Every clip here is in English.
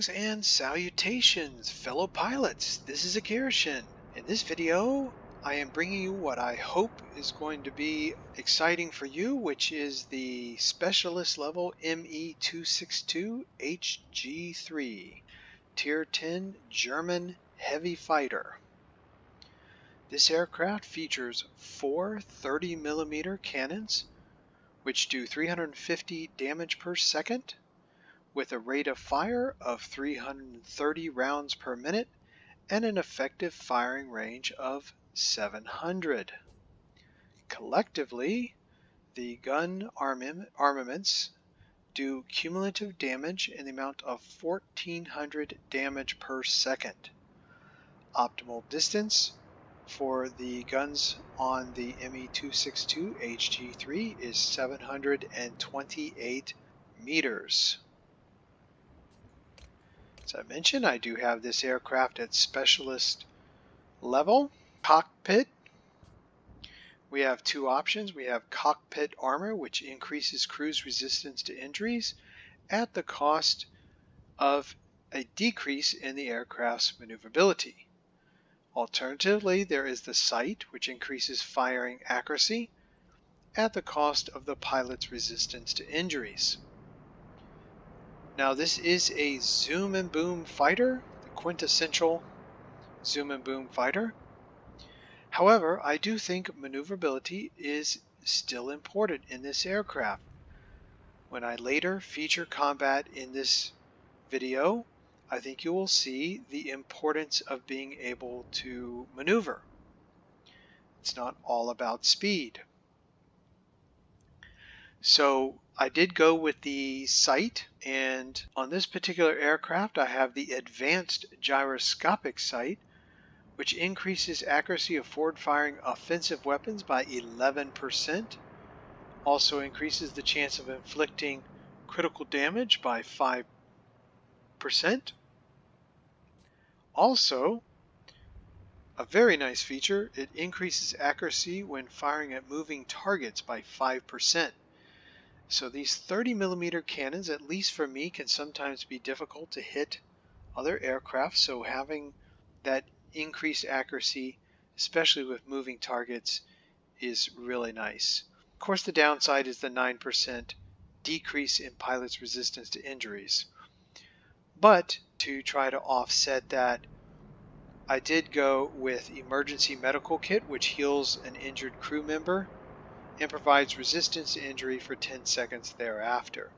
And salutations, fellow pilots. This is Akirishin. In this video, I am bringing you what I hope is going to be exciting for you, which is the Specialist Level ME-262 HG3 Tier 10 German Heavy Fighter. This aircraft features four 30mm cannons, which do 350 damage per second, with a rate of fire of 330 rounds per minute and an effective firing range of 700. Collectively, the gun armaments do cumulative damage in the amount of 1400 damage per second. Optimal distance for the guns on the ME-262 HG3 is 728 meters. As I mentioned, I do have this aircraft at specialist level. Cockpit. We have two options. We have cockpit armor, which increases cruise resistance to injuries at the cost of a decrease in the aircraft's maneuverability. Alternatively, there is the sight, which increases firing accuracy at the cost of the pilot's resistance to injuries. Now this is a zoom and boom fighter, the quintessential zoom and boom fighter. However, I do think maneuverability is still important in this aircraft. When I later feature combat in this video, I think you will see the importance of being able to maneuver. It's not all about speed. So I did go with the sight, and on this particular aircraft I have the advanced gyroscopic sight, which increases accuracy of forward firing offensive weapons by 11%, also increases the chance of inflicting critical damage by 5%. Also, a very nice feature, it increases accuracy when firing at moving targets by 5%. So these 30mm cannons, at least for me, can sometimes be difficult to hit other aircraft, so having that increased accuracy, especially with moving targets, is really nice. Of course, the downside is the 9% decrease in pilot's resistance to injuries. But to try to offset that, I did go with emergency medical kit, which heals an injured crew member and provides resistance to injury for 10 seconds thereafter.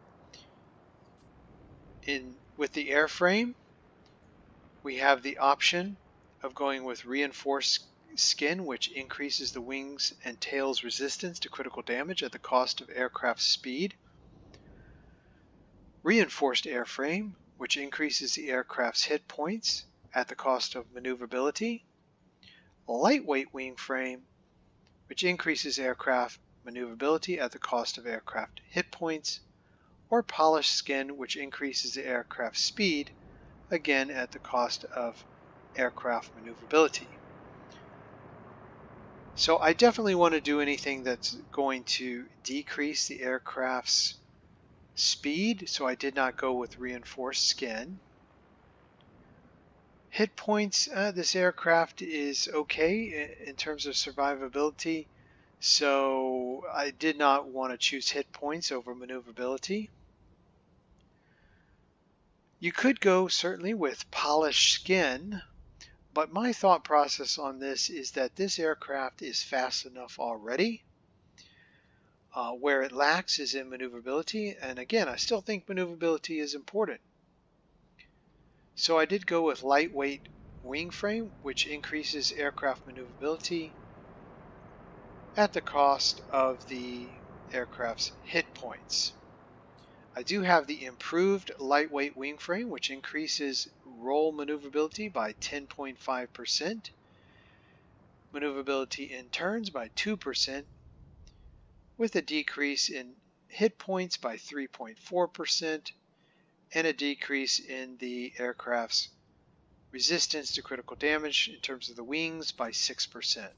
With the airframe, we have the option of going with reinforced skin, which increases the wings and tail's resistance to critical damage at the cost of aircraft speed. Reinforced airframe, which increases the aircraft's hit points at the cost of maneuverability. Lightweight wing frame, which increases aircraft maneuverability at the cost of aircraft hit points, or polished skin, which increases the aircraft speed, again at the cost of aircraft maneuverability. So I definitely want to do anything that's going to decrease the aircraft's speed, so I did not go with reinforced skin. Hit points, this aircraft is okay in terms of survivability, so I did not want to choose hit points over maneuverability. You could go certainly with polished skin, but my thought process on this is that this aircraft is fast enough already. Where it lacks is in maneuverability, and again, I still think maneuverability is important. So I did go with lightweight wing frame, which increases aircraft maneuverability at the cost of the aircraft's hit points. I do have the improved lightweight wing frame, which increases roll maneuverability by 10.5%, maneuverability in turns by 2%, with a decrease in hit points by 3.4%, and a decrease in the aircraft's resistance to critical damage in terms of the wings by 6%.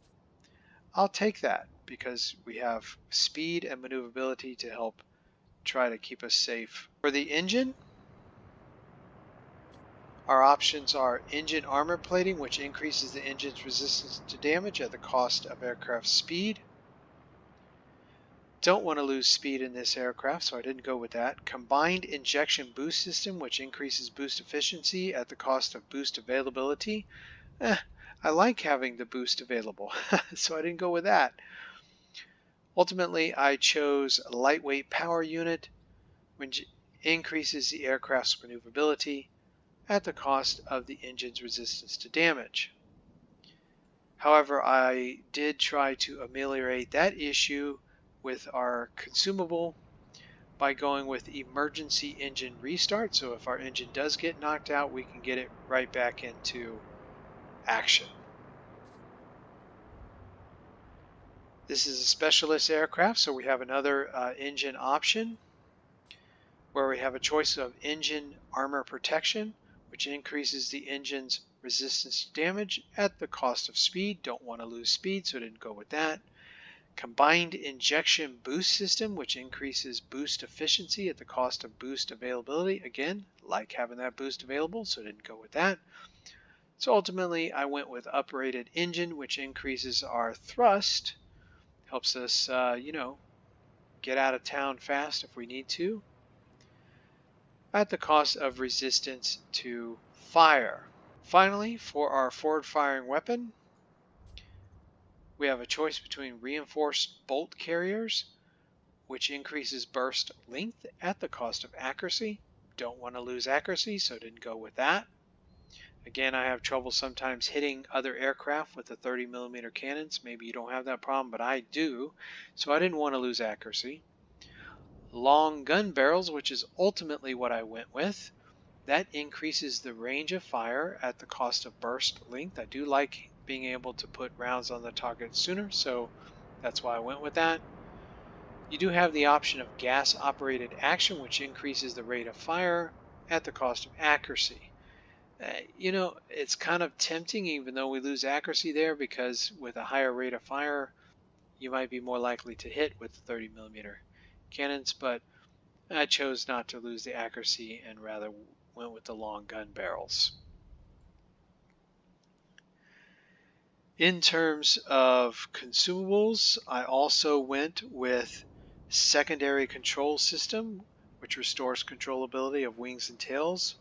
I'll take that because we have speed and maneuverability to help try to keep us safe. For the engine, Our options are engine armor plating, which increases the engine's resistance to damage at the cost of aircraft speed. Don't want to lose speed in this aircraft, so I didn't go with that. Combined injection boost system, which increases boost efficiency at the cost of boost availability. I like having the boost available, so I didn't go with that. Ultimately, I chose a lightweight power unit, which increases the aircraft's maneuverability at the cost of the engine's resistance to damage. However, I did try to ameliorate that issue with our consumable by going with emergency engine restart. So if our engine does get knocked out, we can get it right back into action. This is a specialist aircraft, so we have another engine option where we have a choice of engine armor protection, which increases the engine's resistance to damage at the cost of speed. Don't want to lose speed, so I didn't go with that. Combined injection boost system, which increases boost efficiency at the cost of boost availability. Again, like having that boost available, so I didn't go with that. So ultimately, I went with uprated engine, which increases our thrust, helps us, get out of town fast if we need to, at the cost of resistance to fire. Finally, for our forward firing weapon, we have a choice between reinforced bolt carriers, which increases burst length at the cost of accuracy. Don't want to lose accuracy, so didn't go with that. Again, I have trouble sometimes hitting other aircraft with the 30mm cannons. Maybe you don't have that problem, but I do, so I didn't want to lose accuracy. Long gun barrels, which is ultimately what I went with. That increases the range of fire at the cost of burst length. I do like being able to put rounds on the target sooner, so that's why I went with that. You do have the option of gas operated action, which increases the rate of fire at the cost of accuracy. It's kind of tempting, even though we lose accuracy there, because with a higher rate of fire you might be more likely to hit with the 30mm cannons, but I chose not to lose the accuracy and rather went with the long gun barrels. In terms of consumables, I also went with secondary control system, which restores controllability of wings and tails.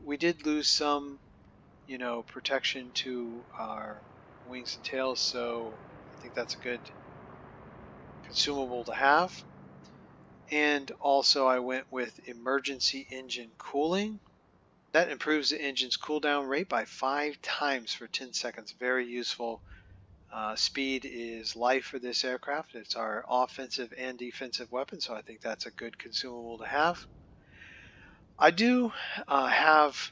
We did lose some, protection to our wings and tails, so I think that's a good consumable to have. And also I went with emergency engine cooling. That improves the engine's cooldown rate by 5 times for 10 seconds. Very useful. Speed is life for this aircraft. It's our offensive and defensive weapon, so I think that's a good consumable to have. I do have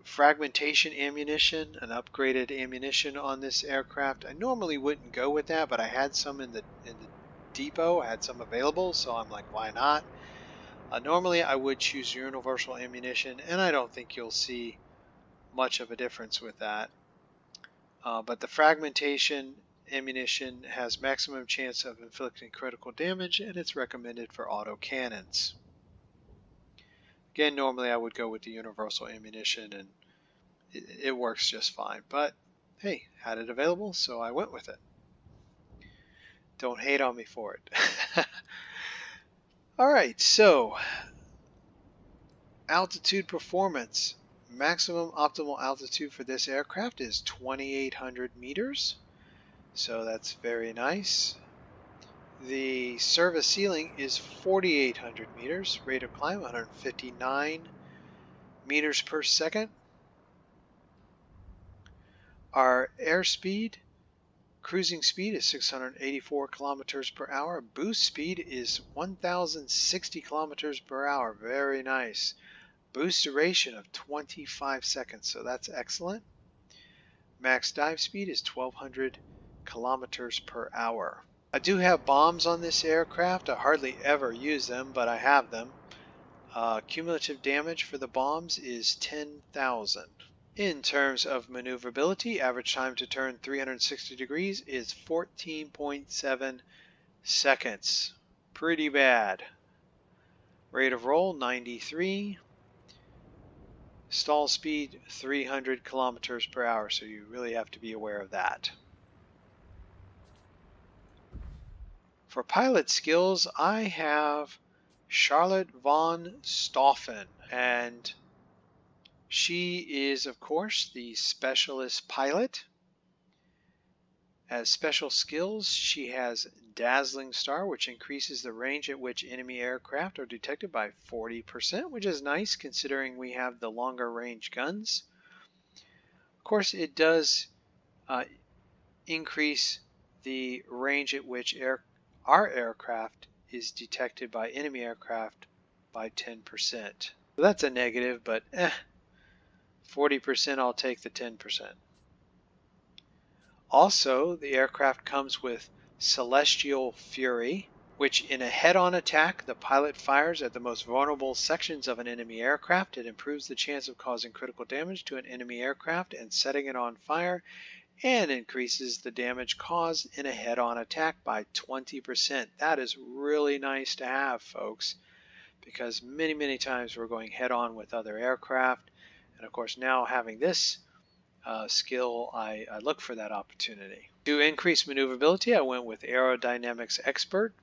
fragmentation ammunition, an upgraded ammunition on this aircraft. I normally wouldn't go with that, but I had some in the depot. I had some available, so I'm like, why not? Normally I would choose universal ammunition, and I don't think you'll see much of a difference with that. But the fragmentation ammunition has maximum chance of inflicting critical damage, and it's recommended for auto cannons. Again, normally I would go with the universal ammunition, and it works just fine. But hey, had it available, so I went with it. Don't hate on me for it. Alright, so altitude performance. Maximum optimal altitude for this aircraft is 2,800 meters. So that's very nice. The service ceiling is 4,800 meters. Rate of climb 159 meters per second. Our airspeed, cruising speed is 684 kilometers per hour. Boost speed is 1,060 kilometers per hour. Very nice. Boost duration of 25 seconds, so that's excellent. Max dive speed is 1,200 kilometers per hour. I do have bombs on this aircraft. I hardly ever use them, but I have them. Cumulative damage for the bombs is 10,000. In terms of maneuverability, average time to turn 360 degrees is 14.7 seconds. Pretty bad. Rate of roll 93. Stall speed 300 kilometers per hour, so you really have to be aware of that. For pilot skills, I have Charlotte von Stauffen, and she is, of course, the specialist pilot. As special skills, she has Dazzling Star, which increases the range at which enemy aircraft are detected by 40%, which is nice considering we have the longer range guns. Of course, it does increase the range at which our aircraft is detected by enemy aircraft by 10%. So that's a negative, but 40%, I'll take the 10%. Also, the aircraft comes with Celestial Fury, which in a head-on attack, the pilot fires at the most vulnerable sections of an enemy aircraft. It improves the chance of causing critical damage to an enemy aircraft and setting it on fire, and increases the damage caused in a head-on attack by 20%. That is really nice to have, folks, because many times we're going head-on with other aircraft, and of course now having this skill, I look for that opportunity. To increase maneuverability, I went with Aerodynamics Expert,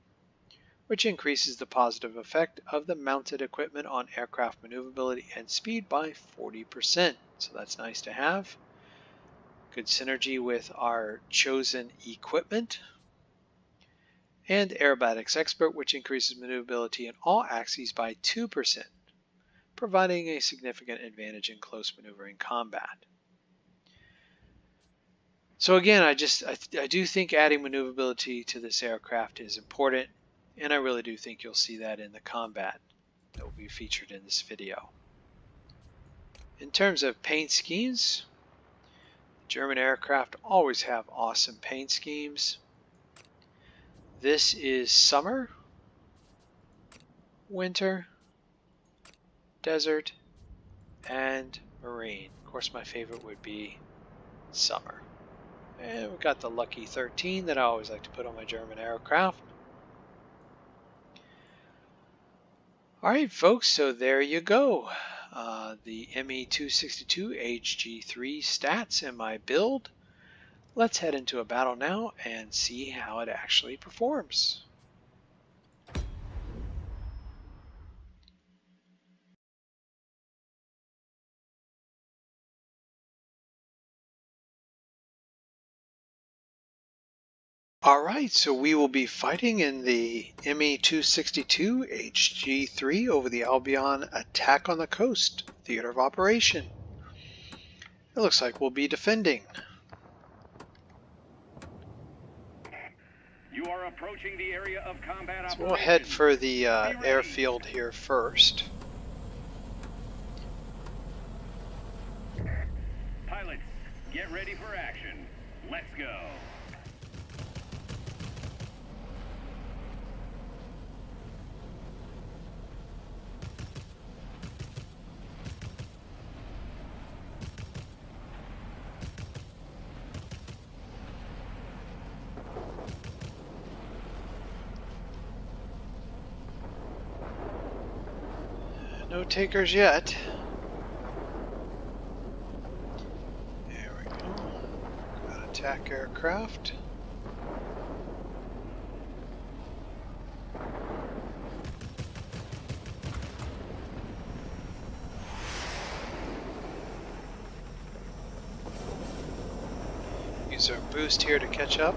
which increases the positive effect of the mounted equipment on aircraft maneuverability and speed by 40%. So that's nice to have. Good synergy with our chosen equipment. And Aerobatics Expert, which increases maneuverability in all axes by 2%, providing a significant advantage in close maneuvering combat. So again, I do think adding maneuverability to this aircraft is important, and I really do think you'll see that in the combat that will be featured in this video. In terms of paint schemes, German aircraft always have awesome paint schemes. This is summer, winter, desert, and marine. Of course, my favorite would be summer. And we've got the lucky 13 that I always like to put on my German aircraft. Alright folks, so there you go. The ME-262 HG3 stats and my build. Let's head into a battle now and see how it actually performs. Alright, so we will be fighting in the ME-262 HG3 over the Albion Attack on the Coast Theater of Operation. It looks like we'll be defending. You are approaching the area of combat so we'll head for the airfield here first. Pilots, get ready for action. Let's go. No takers yet. There we go. Got attack aircraft. Use our boost here to catch up.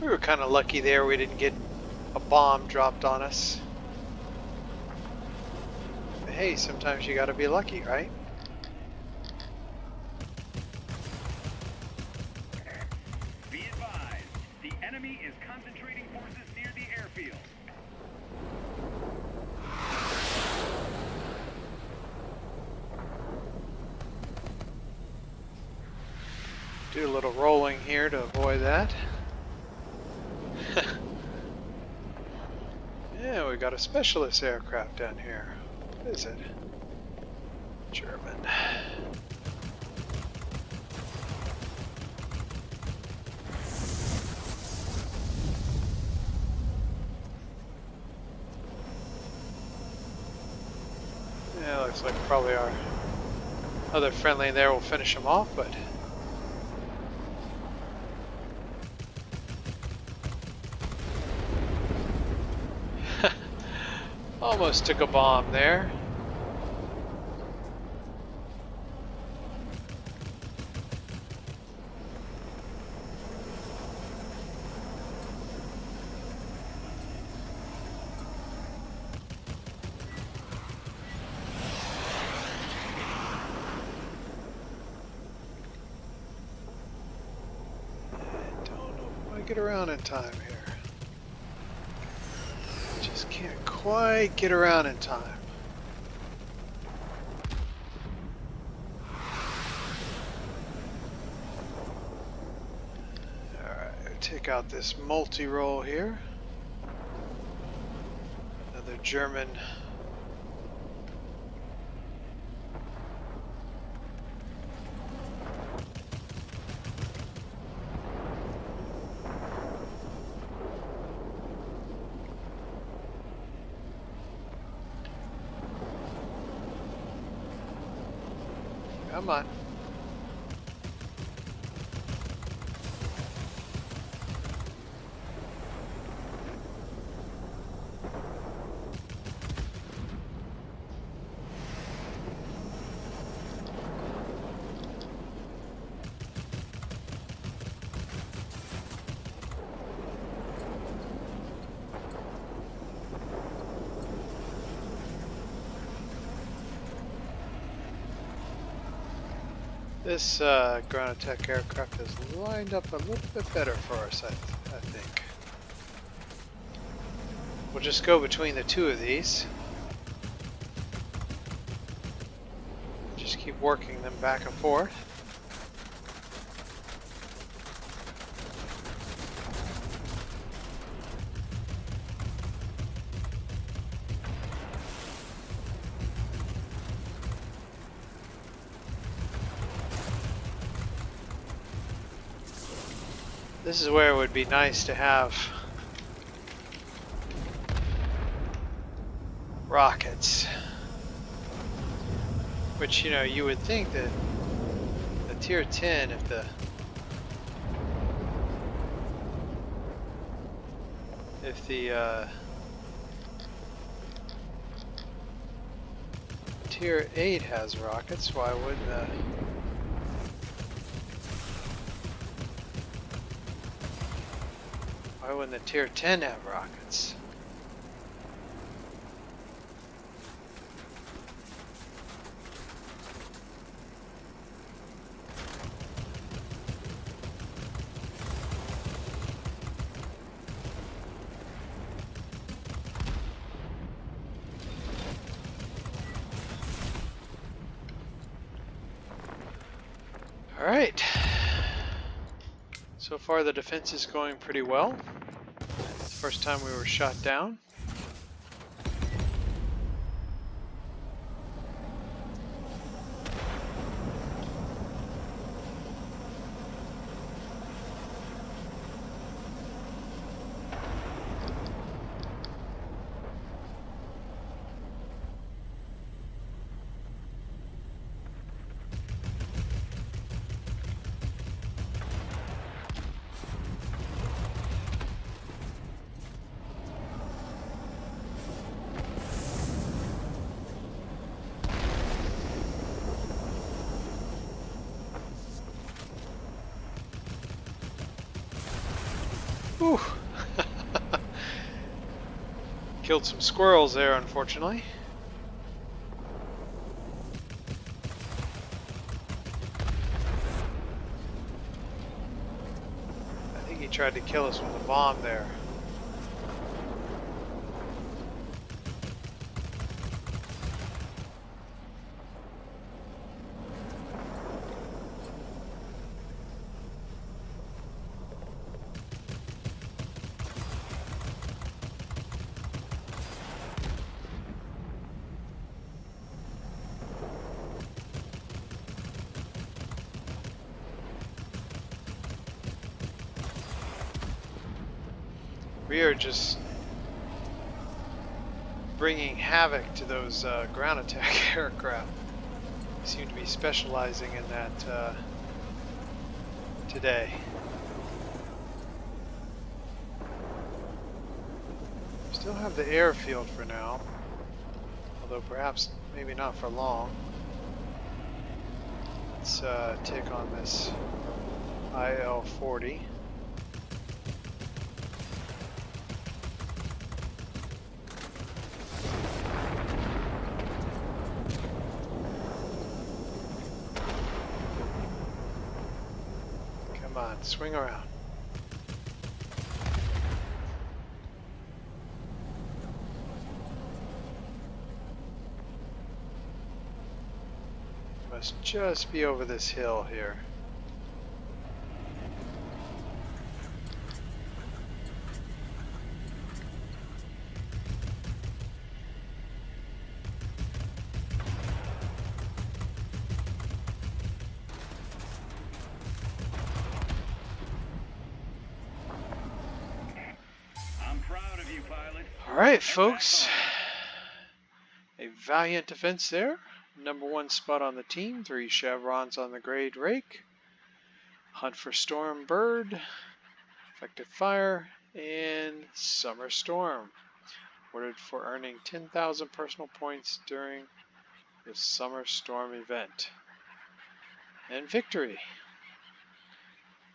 We were kind of lucky there, we didn't get a bomb dropped on us. But hey, sometimes you gotta be lucky, right? Be advised, the enemy is concentrating forces near the airfield. Do a little rolling here to avoid that. Yeah, we got a specialist aircraft down here. What is it? German. Looks like probably our other friendly there will finish him off, but almost took a bomb there. Get around in time here. Just can't quite get around in time. Alright, take out this multi-roll here. Another German. Come on. This ground attack aircraft is lined up a little bit better for us, I think. We'll just go between the two of these. Just keep working them back and forth. This is where it would be nice to have rockets, which, you know, you would think that the tier 10, if the tier 8 has rockets, why wouldn't the tier 10 have rockets? All right. So far the defense is going pretty well. First time we were shot down. Whew. Killed some squirrels there, unfortunately. I think he tried to kill us with a bomb there. We are just bringing havoc to those ground attack aircraft. They seem to be specializing in that today. Still have the airfield for now, although perhaps maybe not for long. Let's take on this IL-40. Come on, swing around. Must just be over this hill here. I'm proud of you, pilot. All right, folks. A valiant defense there. #1 spot on the team, 3 chevrons on the grade rake. Hunt for Storm Bird, effective fire, and Summer Storm. Awarded for earning 10,000 personal points during the Summer Storm event. And victory.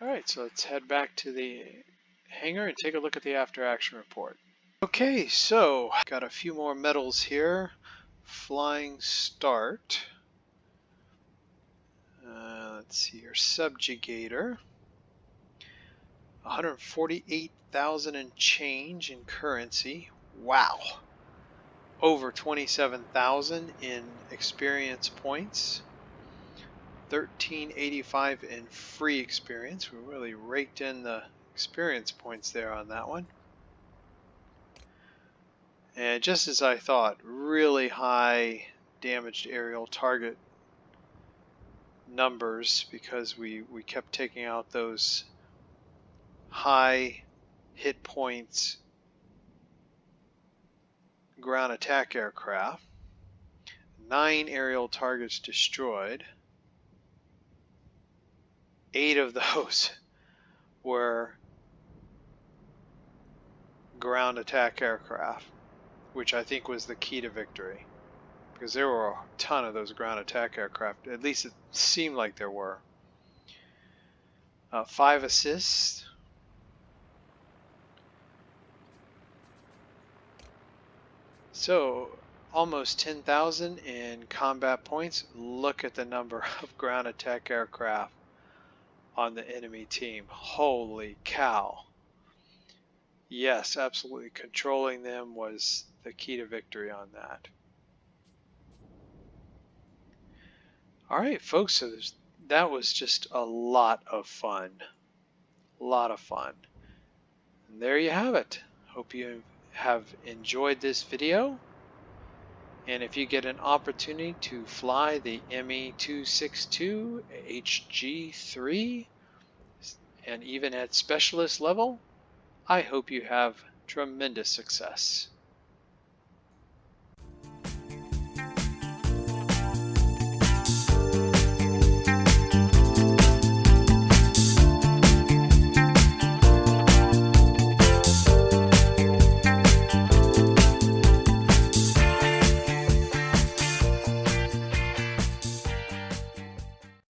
Alright, so let's head back to the hangar and take a look at the after action report. Okay, so got a few more medals here. Flying Start. Let's see here, Subjugator. 148,000 and change in currency. Wow. Over 27,000 in experience points. 1385 in free experience. We really raked in the experience points there on that one. And just as I thought, really high damaged aerial target numbers because we kept taking out those high hit points ground attack aircraft. 9 aerial targets destroyed. 8 of those were ground attack aircraft, which I think was the key to victory, because there were a ton of those ground attack aircraft. At least it seemed like there were. 5 assists. So almost 10,000 in combat points. Look at the number of ground attack aircraft on the enemy team. Holy cow. Yes, absolutely. Controlling them was the key to victory on that. Alright, folks, so that was just a lot of fun. A lot of fun. And there you have it. Hope you have enjoyed this video. And if you get an opportunity to fly the ME-262 HG3 and even at specialist level, I hope you have tremendous success.